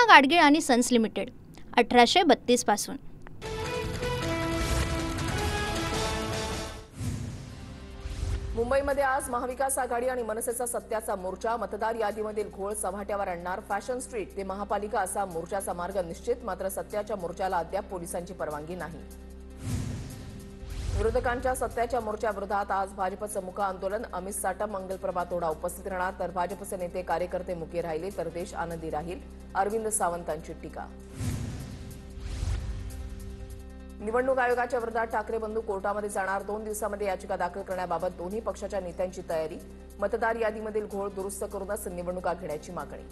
कृष्णा गाडगीळ आणि sons limited 1832 पासून. मुंबईमध्ये आज महाविकास आघाडी आणि मनसेचा सत्याचा मोर्चा. मतदार यादीमधील घोळ चव्हाट्यावर आणणार. फॅशन स्ट्रीट ते महापालिका असा मोर्चाचा मार्ग निश्चित. मात्र सत्याच्या मोर्चाला अद्याप पोलिसांची परवानगी नाही. विरोधकांच्या सत्याच्या मोर्चाविरोधात आज भाजपचं मुका आंदोलन. अमित साटम, मंगलप्रभा तोडा उपस्थित राहणार. तर भाजपचे नेते कार्यकर्ते मुके राहिले तर देश आनंदी राहील, अरविंद सावंतांची टीका. निवडणूक आयोगाच्या विरोधात ठाकरे बंधू कोर्टामध्ये जाणार. 2 दिवसांमध्ये याचिका दाखल करण्याबाबत दोन्ही पक्षाच्या नेत्यांची तयारी. मतदार यादीमधील घोळ दुरुस्त करूनच निवडणुका घेण्याची मागणी.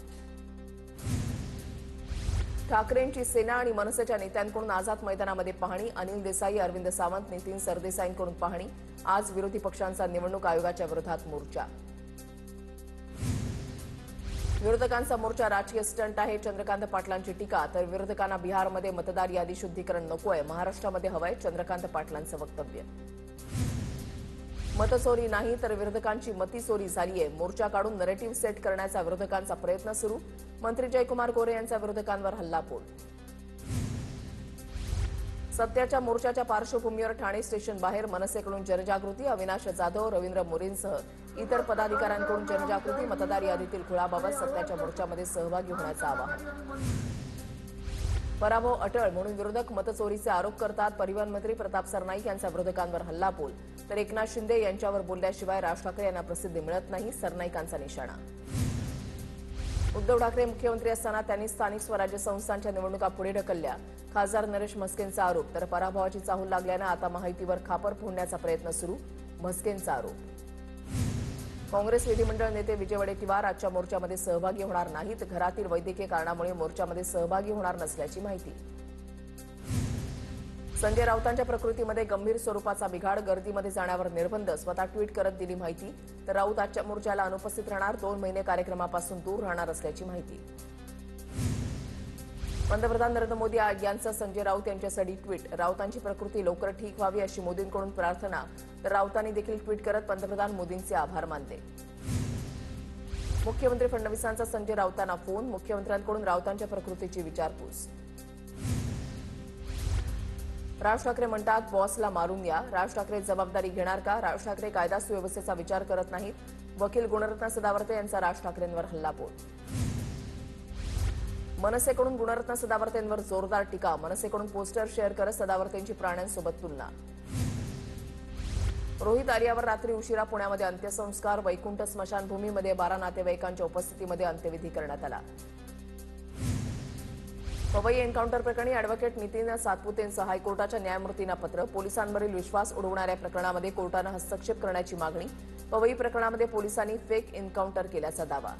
ठाकरेंची सेना आणि मनसेच्या नेत्यांकडून आझाद मैदानामध्ये पाहणी. अनिल देसाई, अरविंद सावंत, नितीन सरदेसाईंकडून पाहणी. आज विरोधी पक्षांचा निवडणूक आयोगाच्या विरोधात मोर्चा. विरोधकांचा मोर्चा राजकीय स्टंट आहे, चंद्रकांत पाटलांची टीका. तर विरोधकांना बिहारमध्ये मतदार यादी शुद्धीकरण नकोय, महाराष्ट्रामध्ये हवंय, चंद्रकांत पाटलांचं वक्तव्य. मतचोरी नाही तर विरोधकांची मती चोरी झालीय. मोर्चा काढून नरेटिव्ह सेट करण्याचा विरोधकांचा प्रयत्न सुरू. मंत्री जयकुमार गोरे यांचा विरोधकांवर हल्लाबोल. सत्याच्या मोर्चाच्या पार्श्वभूमीवर ठाणे स्टेशन बाहेर मनसेकडून जनजागृती. अविनाश जाधव, रवींद्र मोरेंसह इतर पदाधिकाऱ्यांकडून जनजागृती. मतदार यादीतील घोळाबाबत सत्याच्या मोर्चामध्ये सहभागी होण्याचं आवाहन. पराभव अटळ म्हणून विरोधक मतचोरीचे आरोप करतात. परिवहन मंत्री प्रताप सरनाईक यांचा विरोधकांवर हल्लाबोल. तर एकनाथ शिंदे यांच्यावर बोलल्याशिवाय राज ठाकरे यांना प्रसिद्धी मिळत नाही, सरनाईकांचा निशाणा. उद्धव ठाकरे मुख्यमंत्री असताना त्यांनी स्थानिक स्वराज्य संस्थांच्या निवडणुका पुढे ढकलल्या. खासदार नरेश म्हस्केंचा आरोप. तर पराभवाची चाहूल लागल्यानं आता महायुतीवर खापर फोडण्याचा प्रयत्न सुरू, म्हस्केंचा आरोप. काँग्रेस विधिमंडळ नेते विजय वडेट्टीवार आजच्या मोर्चामध्ये सहभागी होणार नाहीत. घरातील वैद्यकीय कारणामुळे मोर्चामध्ये सहभागी होणार नसल्याची माहिती. संजय राऊतांच्या प्रकृतीमध्ये गंभीर स्वरूपाचा बिघाड. गर्दीमध्ये जाण्यावर निर्बंध. स्वतः ट्विट करत दिली माहिती. तर राऊत आजच्या मोर्चाला अनुपस्थित राहणार. 2 महिने कार्यक्रमापासून दूर राहणार असल्याची माहिती. पंतप्रधान नरेंद्र मोदी यांचं संजय राऊत यांच्यासाठी ट्विट. राऊतांची प्रकृती लवकर ठीक व्हावी अशी मोदींकडून प्रार्थना. तर राऊतांनी देखील ट्विट करत पंतप्रधान मोदींचे आभार मानले. मुख्यमंत्री फडणवीसांचा संजय राऊतांना फोन. मुख्यमंत्र्यांकडून राऊतांच्या प्रकृतीची विचारपूस. राज ठाकरे म्हणतात बॉसला मारून या. राज ठाकरे जबाबदारी घेणार का? राज ठाकरे कायदा सुव्यवस्थेचा विचार करत नाहीत. वकील गुणरत्न सदावर्ते यांचा राज ठाकरेंवर हल्लाबोल. मनसेकडून गुणरत्न सदावर्तेंवर जोरदार टीका. मनसेकडून पोस्टर शेअर करत सदावर्तेंची प्राण्यांसोबत तुलना. रोहित आर्यावर रात्री उशिरा पुण्यामध्ये अंत्यसंस्कार. वैकुंठ स्मशानभूमीमध्ये 12 नातेवाईकांच्या उपस्थितीमध्ये अंत्यविधी करण्यात आला. पवई एन्काउंटर प्रकरणी अॅडव्होकेट नितीन सातपुतेंचं हायकोर्टाच्या न्यायमूर्तींना पत्र. पोलिसांवरील विश्वास उडवणाऱ्या प्रकरणामध्ये कोर्टानं हस्तक्षेप करण्याची मागणी. पवई प्रकरणामध्ये पोलिसांनी फेक एन्काउंटर केल्याचा दावा.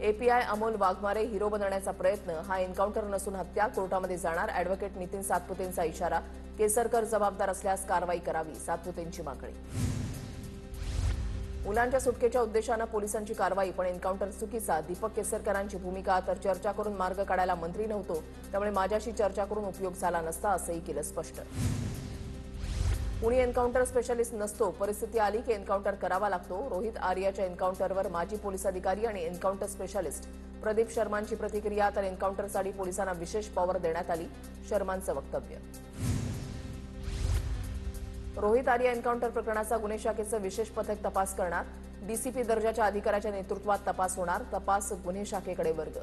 एपीआय अमोल वाघमारे हिरो बनवण्याचा प्रयत्न. हा एन्काउंटर नसून हत्या. कोर्टामध्ये जाणार. अॅडव्होकेट नितीन सातपुतेंचा इशारा. केसरकर जबाबदार असल्यास कारवाई करावी, सातपुतेंची मागणी. मुलांच्या सुटकेच्या उद्देशानं पोलिसांची कारवाई, पण एन्काउंटर चुकीचा. दीपक केसरकरांची भूमिका. तर चर्चा करून मार्ग काढायला मंत्री नव्हतो, त्यामुळे माझ्याशी चर्चा करून उपयोग झाला नसता, असंही केलं स्पष्ट. कुणी एन्काउंटर स्पेशालिस्ट नसतो. परिस्थिती आली की एन्काउंटर करावा लागतो. रोहित आर्याच्या एन्काउंटरवर माजी पोलीस अधिकारी आणि एन्काउंटर स्पेशालिस्ट प्रदीप शर्मांची प्रतिक्रिया. तर एन्काउंटरसाठी पोलिसांना विशेष पॉवर देण्यात आली, शर्मांचं वक्तव्य. रोहित आर्या एन्काउंटर प्रकरणाचा गुन्हे शाखेचं विशेष पथक तपास करणार. डीसीपी दर्जाच्या अधिकाऱ्याच्या नेतृत्वात तपास होणार. तपास गुन्हे शाखेकडे वर्ग.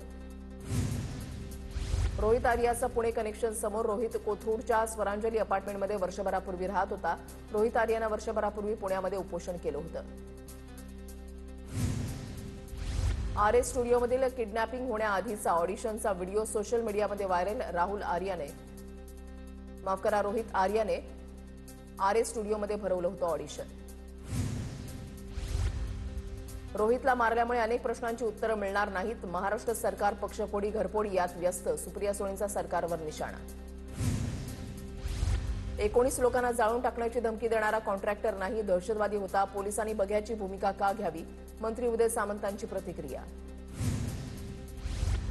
रोहित आर्याचं पुणे कनेक्शन समोर. रोहित कोथरूडच्या स्वरांजली अपार्टमेंटमध्ये वर्षभरापूर्वी राहत होता. रोहित आर्यानं वर्षभरापूर्वी पुण्यामध्ये उपोषण केलं होतं. आरएस स्टुडिओमधील किडनॅपिंग होण्याआधीचा ऑडिशनचा व्हिडिओ सोशल मीडियामध्ये व्हायरल. रोहित आर्याने आरएस स्टुडिओमध्ये भरवलं होतं ऑडिशन. रोहितला मारल्यामुळे अनेक प्रश्नांची उत्तरं मिळणार नाहीत. महाराष्ट्र सरकार पक्षफोडी घरफोडी यात व्यस्त. सुप्रिया सुळेंचा सरकारवर निशाणा. 19 लोकांना जाळून टाकण्याची धमकी देणारा कॉन्ट्रॅक्टर नाही, दहशतवादी होता. पोलिसांनी बघ्याची भूमिका का घ्यावी? मंत्री उदय सामंतांची प्रतिक्रिया.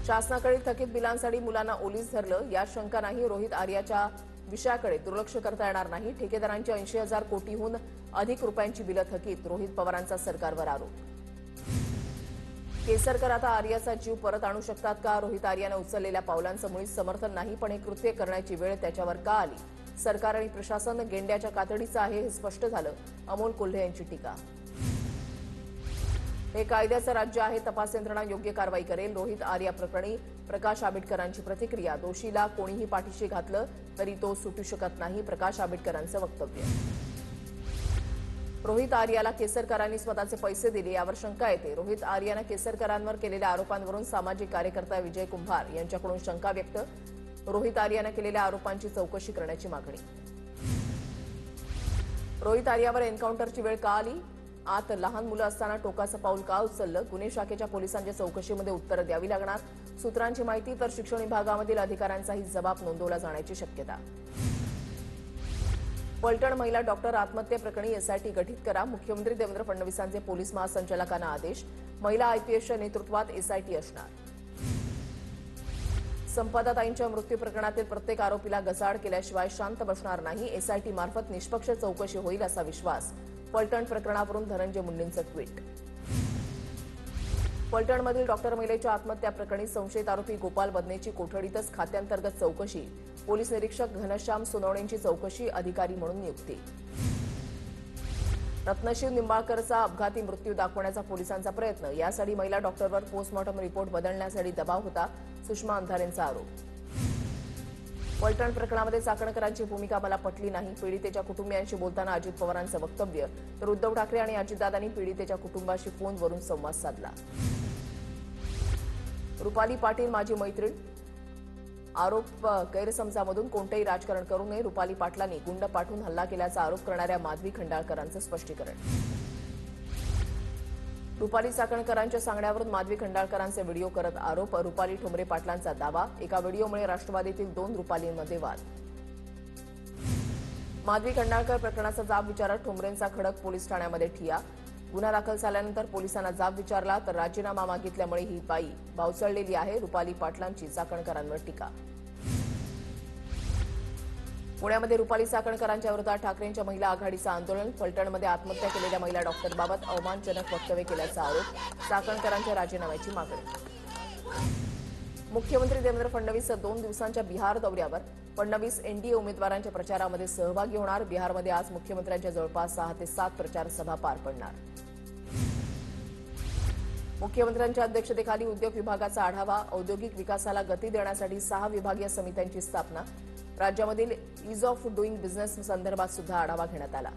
शासनाकडे थकीत बिलांसाठी मुलांना ओलीस धरलं, यात शंका नाही. रोहित आर्याच्या विषयाकडे दुर्लक्ष करता येणार नाही. ठेकेदारांची 80,000 कोटीहून अधिक रुपयांची बिलं थकीत. रोहित पवारांचा सरकारवर आरोप. केसरकर आता आर्याचा जीव परत आणू शकतात का? रोहित आर्यानं उचललेल्या पावलांचं मुळीच समर्थन नाही, पण हे कृत्य करण्याची वेळ त्याच्यावर का आली? सरकार आणि प्रशासन गेंड्याच्या कातडीचं आहे हे स्पष्ट झालं. अमोल कोल्हे यांची टीका. हे कायद्याचं राज्य आहे, तपास यंत्रणा योग्य कारवाई करेल. रोहित आर्या प्रकरणी प्रकाश आंबेडकरांची प्रतिक्रिया. दोषीला कोणीही पाठीशी घातलं तरी तो सुटू शकत नाही, प्रकाश आंबेडकरांचं वक्तव्य. रोहित आर्याला केसरकरांनी स्वतःचे पैसे दिले यावर शंका येते. रोहित आर्यानं केसरकरांवर केलेल्या आरोपांवरून सामाजिक कार्यकर्ता विजय कुंभार यांच्याकडून शंका व्यक्त. रोहित आर्यानं केलेल्या आरोपांची चौकशी करण्याची मागणी. रोहित आर्यावर एन्काउंटरची वेळ का आली? आत लहान मुलं असताना टोकाचं पाऊल का उचललं? गुन्हे शाखेच्या पोलिसांच्या चौकशीमध्ये उत्तरं द्यावी लागणार. सूत्रांची माहिती तर शिक्षण विभागामधील अधिकाऱ्यांचाही जबाब नोंदवला जाण्याची शक्यता. पलटण महिला डॉक्टर आत्महत्येप्रकरणी एसआयटी गठीत करा. मुख्यमंत्री देवेंद्र फडणवीसांचे पोलीस महासंचालकांना आदेश. महिला आयपीएसच्या नेतृत्वात एसआयटी असणार. संपदाताईंच्या मृत्यू प्रकरणातील प्रत्येक आरोपीला गसाड केल्याशिवाय शांत बसणार नाही. एसआयटी मार्फत निष्पक्ष चौकशी होईल असा विश्वास. पलटण प्रकरणावरून धनंजय मुंडेंचं ट्विट. पलटणमधील डॉक्टर महिलेच्या आत्महत्या प्रकरणी संशयित आरोपी गोपाल बदनेची कोठडीतच खात्यांतर्गत चौकशी. पोलीस निरीक्षक घनश्याम सोनवणेंची चौकशी अधिकारी म्हणून नियुक्ती. रत्नशिव निंबाळकरचा अपघाती मृत्यू दाखवण्याचा पोलिसांचा प्रयत्न. यासाठी महिला डॉक्टरवर पोस्टमॉर्टम रिपोर्ट बदलण्यासाठी दबाव होता. सुषमा अंधारेंचा आरोप. पलटण प्रकरणामध्ये चाकणकरांची भूमिका मला पटली नाही. पीडितेच्या कुटुंबियांशी बोलताना अजित पवारांचं वक्तव्य. तर उद्धव ठाकरे आणि अजितदादांनी पीडितेच्या कुटुंबाशी फोनवरून संवाद साधला. रुपाली पाटील माझी मैत्रीण. आरोप गैरसमजामधून कोणतेही राजकारण करू नये. रुपाली पाटलांनी गुंड पाठवून हल्ला केल्याचा आरोप करणाऱ्या माधवी खंडाळकरांचं स्पष्टीकरण. रुपाली चाकणकरांच्या सांगण्यावरून माधवी खंडाळकरांचे व्हिडिओ करत आरोप. रुपाली ठोंबरे पाटलांचा दावा. एका व्हिडिओमुळे राष्ट्रवादीतील 2 रुपालींमध्ये वाद. माधवी खंडाळकर प्रकरणाचा जाब विचारत ठोंबरेंचा खडक पोलीस ठाण्यामध्ये ठिया. गुन्हा दाखल झाल्यानंतर पोलिसांना जाब विचारला तर राजीनामा मागितल्यामुळे ही बाई भावचळलेली आहे. रुपाली पाटलांची चाकणकरांवर टीका. पुण्यामध्ये रुपाली चाकणकरांच्या विरोधात ठाकरेंच्या महिला आघाडीचं आंदोलन. फलटणमध्ये आत्महत्या केलेल्या महिला डॉक्टरबाबत अवमानजनक वक्तव्य केल्याचा आरोप. चाकणकरांच्या राजीनाम्याची मागणी. मुख्यमंत्री देवेंद्र फडणवीस 2 दिवसांच्या बिहार दौऱ्यावर. फडणवीस एनडीए उमेदवारांच्या प्रचारामध्ये सहभागी होणार. बिहारमध्ये आज मुख्यमंत्र्यांच्या जवळपास 6 ते 7 प्रचार सभा पार पडणार. मुख्यमंत्र्यांच्या अध्यक्षतेखाली उद्योग विभागाचा आढावा. औद्योगिक विकासाला गती देण्यासाठी 6 विभागीय समित्यांची स्थापना. राज्यामधील ईज ऑफ डुईंग बिझनेस संदर्भात सुद्धा आढावा घेण्यात आला.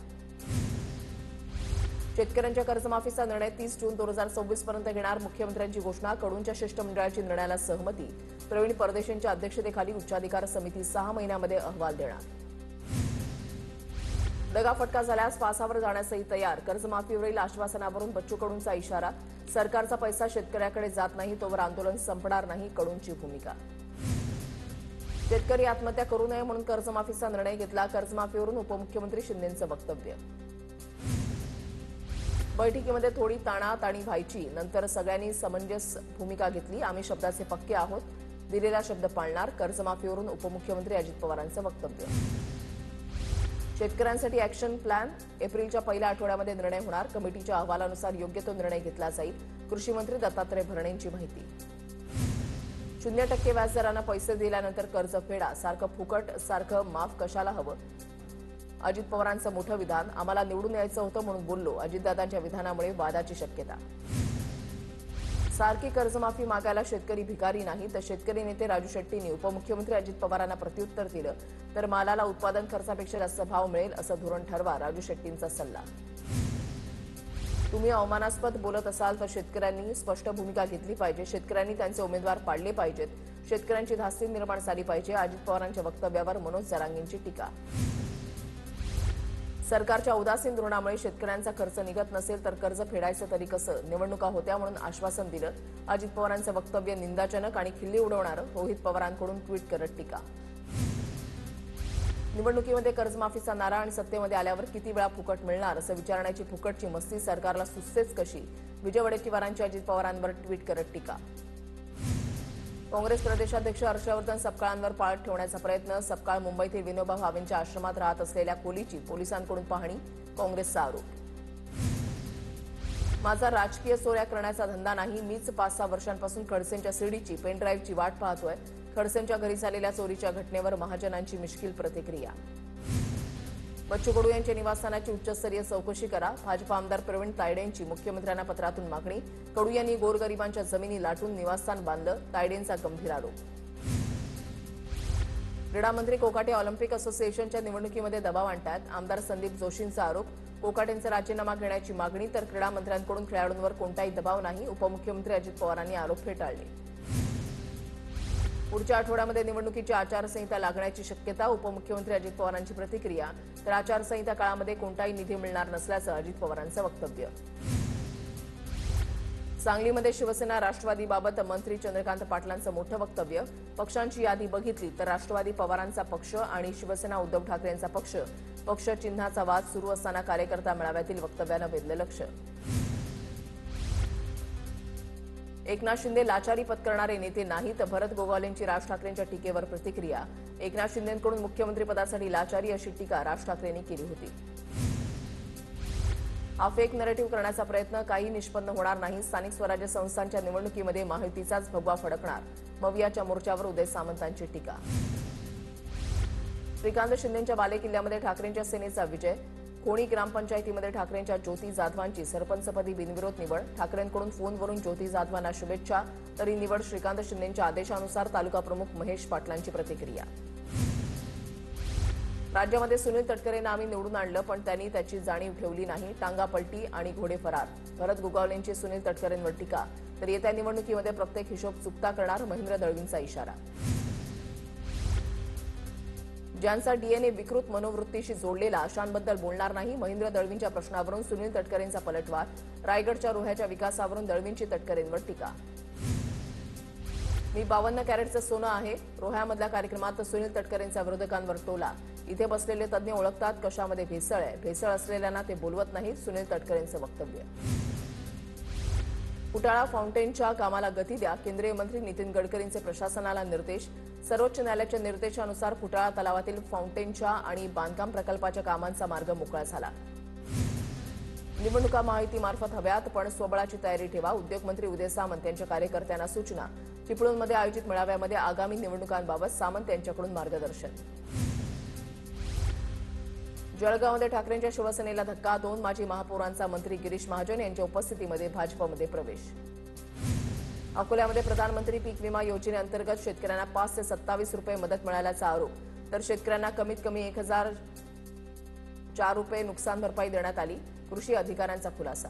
शेतकऱ्यांच्या कर्जमाफीचा निर्णय 30 जून 2024 पर्यंत घेणार. मुख्यमंत्र्यांची घोषणा. कडूंच्या शिष्टमंडळाची निर्णयाला सहमती. प्रवीण परदेशींच्या अध्यक्षतेखाली उच्चाधिकार समिती 6 महिन्यामध्ये अहवाल देणार. दगाफटका झाल्यास फासावर जाण्यासही तयार. कर्जमाफीवरील आश्वासनावरून बच्चू कडूंचा इशारा. सरकारचा पैसा शेतकऱ्याकडे जात नाही तोवर आंदोलन संपणार नाही. कडूंची भूमिका. शेतकरी आत्महत्या करू नये म्हणून कर्जमाफीचा निर्णय घेतला. कर्जमाफीवरून उपमुख्यमंत्री शिंदेंचं वक्तव्य. बैठकीमध्ये थोडी ताणाताणी व्हायची. नंतर सगळ्यांनी समंजस भूमिका घेतली. आम्ही शब्दाचे पक्के आहोत. दिलेला शब्द पाळणार. कर्जमाफीवरून उपमुख्यमंत्री अजित पवारांचं वक्तव्य. शेतकऱ्यांसाठी ॲक्शन प्लॅन. एप्रिलच्या पहिल्या आठवड्यामध्ये निर्णय होणार. कमिटीच्या अहवालानुसार योग्य तो निर्णय घेतला जाईल. कृषी मंत्री दत्तात्रय भरणेंची माहिती. 0% व्याजदरानं पैसे दिल्यानंतर कर्ज फेडा. सारखं फुकट सारखं माफ कशाला हवं? अजित पवारांचं मोठं विधान. आम्हाला निवडून यायचं होतं म्हणून बोललो. अजितदादांच्या विधानामुळे वादाची शक्यता. सारखी कर्जमाफी मागायला शेतकरी भिकारी नाही. तर शेतकरी नेते राजू शेट्टींनी उपमुख्यमंत्री अजित पवारांना प्रत्युत्तर दिलं तर मालाला उत्पादन खर्चापेक्षा जास्त भाव मिळेल असं धोरण ठरवा. राजू शेट्टींचा सल्ला. तुम्ही अवमानास्पद बोलत असाल तर शेतकऱ्यांनी स्पष्ट भूमिका घेतली पाहिजे. शेतकऱ्यांनी त्यांचे उमेदवार पाडले पाहिजेत. शेतकऱ्यांची धास्ती निर्माण झाली पाहिजे. अजित पवारांच्या वक्तव्यावर मनोज जरांगेंची टीका. सरकारच्या उदासीन धोरणामुळे शेतकऱ्यांचा खर्च निघत नसेल तर कर्ज फेडायचं तरी कसं? निवडणुका होत्या म्हणून आश्वासन दिलं. अजित पवारांचं वक्तव्य निंदाजनक आणि खिल्ली उडवणारं. रोहित पवारांकडून ट्विट करत टीका. निवडणुकीमध्ये कर्जमाफीचा नारा आणि सत्तेमध्ये आल्यावर किती वेळा फुकट मिळणार असं विचारण्याची फुकटची मस्ती सरकारला सुचतेच कशी? विजय वडेट्टीवारांची अजित पवारांवर ट्विट करत टीका. काँग्रेस प्रदेशाध्यक्ष हर्षवर्धन सपकाळांवर पाळत ठेवण्याचा प्रयत्न. सपकाळ मुंबईतील विनोबा भावेंच्या आश्रमात राहत असलेल्या खोलीची पोलिसांकडून पाहणी. काँग्रेसचा आरोप. माझा राजकीय चोऱ्या करण्याचा धंदा नाही, मीच 5-6 वर्षांपासून खडसेंच्या सीडीची पेनड्राईव्हची वाट पाहतोय. खडसेंच्या घरी झालेल्या चोरीच्या घटनेवर महाजनांची मिश्कील प्रतिक्रिया. बच्चू कडू यांच्या निवासस्थानाची उच्चस्तरीय चौकशी करा. भाजप आमदार प्रवीण तायडेंची मुख्यमंत्र्यांना पत्रातून मागणी. कडू यांनी गोरगरिबांच्या जमिनी लाटून निवासस्थान बांधलं, तायडेंचा गंभीर आरोप. क्रीडा मंत्री कोकाटे ऑलिम्पिक असोसिएशनच्या निवडणुकीमध्ये दबाव आणतात. आमदार संदीप जोशींचा आरोप. कोकाटेंचा राजीनामा घेण्याची मागणी. तर क्रीडा मंत्र्यांकडून खेळाडूंवर कोणताही दबाव नाही. उपमुख्यमंत्री अजित पवारांनी आरोप फेटाळले. पुढच्या आठवड्यामध्ये निवडणुकीची आचारसंहिता लागण्याची शक्यता. उपमुख्यमंत्री अजित पवारांची प्रतिक्रिया. तर आचारसंहिता काळामध्ये कोणताही निधी मिळणार नसल्याचं अजित पवारांचं वक्तव्य. सांगलीमध्ये शिवसेना राष्ट्रवादीबाबत मंत्री चंद्रकांत पाटलांचं मोठं वक्तव्य. पक्षांची यादी बघितली तर राष्ट्रवादी पवारांचा पक्ष आणि शिवसेना उद्धव ठाकरेंचा पक्ष. पक्ष चिन्हाचा वाद सुरू असताना कार्यकर्ता मेळाव्यातील वक्तव्यानं वेधलं लक्ष. एकनाथ शिंदे लाचारी पत्करणारे नेते नाहीत. भरत गोगावलेंची राज ठाकरेंच्या टीकेवर प्रतिक्रिया. एकनाथ शिंदेंकडून मुख्यमंत्रीपदासाठी लाचारी अशी टीका राज ठाकरेंनी केली होती. हा फेक नरेटिव्ह करण्याचा प्रयत्न काही निष्पन्न होणार नाही. स्थानिक स्वराज्य संस्थांच्या निवडणुकीमध्ये महायुतीचाच भगवा फडकणार. मवियाच्या मोर्चावर उदय सामंतांची टीका. श्रीकांत शिंदेंच्या बालेकिल्ल्यामध्ये ठाकरेंच्या सेनेचा विजय. कोणी ग्रामपंचायतीमध्ये ठाकरेंच्या ज्योती जाधवांची सरपंचपदी बिनविरोध निवड. ठाकरेंकडून फोनवरून ज्योती जाधवांना शुभेच्छा. तरी निवड श्रीकांत शिंदेंच्या आदेशानुसार. तालुका प्रमुख महेश पाटलांची प्रतिक्रिया. राज्यामध्ये सुनील तटकरेंना आम्ही निवडून आणलं, पण त्यांनी त्याची जाणीव ठेवली नाही. टांगा पलटी आणि घोडे फरार. भरत गोगावलेंची सुनील तटकरेंवर टीका. तर येत्या निवडणुकीमध्ये प्रत्येक हिशोब चुकता करणार. महेंद्र दळवींचा इशारा. ज्यांचा डीएनए विकृत मनोवृत्तीशी जोडलेला अशांबद्दल बोलणार नाही. महेंद्र दळवींच्या प्रश्नावरून सुनील तटकरेंचा पलटवार. रायगडच्या रोह्याच्या विकासावरून दळवींची तटकरेंवर टीका. मी 52 कॅरेटचं सोनं आहे. रोह्यामधल्या कार्यक्रमात सुनील तटकरेंचा विरोधकांवर टोला. इथे बसलेले तज्ज्ञ ओळखतात कशामध्ये भेसळ आहे. भेसळ असलेल्यांना ते बोलवत नाहीत. सुनील तटकरेंचं वक्तव्य. फुटाळा फाउंटेनच्या कामाला गती द्या. केंद्रीय मंत्री नितीन गडकरींचे प्रशासनाला निर्देश. सर्वोच्च न्यायालयाच्या निर्देशानुसार फुटाळा तलावातील फाउंटेनच्या आणि बांधकाम प्रकल्पाच्या कामांचा मार्ग मोकळा झाला. निवडणुका महायुतीमार्फत हव्यात, पण स्वबळाची तयारी ठेवा. उद्योगमंत्री उदय सामंत यांच्या कार्यकर्त्यांना सूचना. चिपळूणमध्ये आयोजित मेळाव्यामध्ये आगामी निवडणुकांबाबत सामंत यांच्याकडून मार्गदर्शन. जळगावमध्ये ठाकरेंच्या शिवसेनेला धक्का. 2 माजी महापौरांचा मंत्री गिरीश महाजन यांच्या उपस्थितीमध्ये भाजपमध्ये प्रवेश. अकोल्यामध्ये प्रधानमंत्री पीक विमा योजनेअंतर्गत शेतकऱ्यांना 5 ते 27 रुपये मदत मिळाल्याचा आरोप. तर शेतकऱ्यांना कमीत कमी 1004 रुपये नुकसान भरपाई देण्यात आली. कृषी अधिकाऱ्यांचा खुलासा.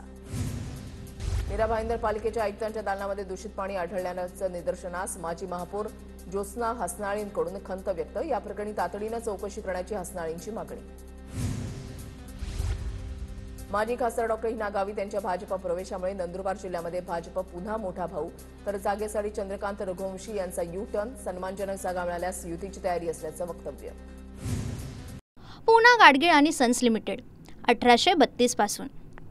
मीरा भाईंदर पालिकेच्या आयुक्तांच्या दालनामध्ये दूषित पाणी आढळल्याचं निदर्शनास. माजी महापौर ज्योत्स्ना हसनाळींकडून खंत व्यक्त. या प्रकरणी तातडीनं चौकशी करण्याची हसनाळींची मागणी. माजी खासदार डॉ. हिना गावित यांच्या भाजप प्रवेशामुळे नंदुरबार जिल्ह्यामध्ये भाजप पुन्हा मोठा भाऊ. तर जागेसाठी चंद्रकांत रघुवंशी यांचा यू टर्न. सन्मानजनक जागा मिळाल्यास युतीची तयारी असल्याचं वक्तव्य. पूना गाडगीळ आणि सन्स लिमिटेड 1832 पासून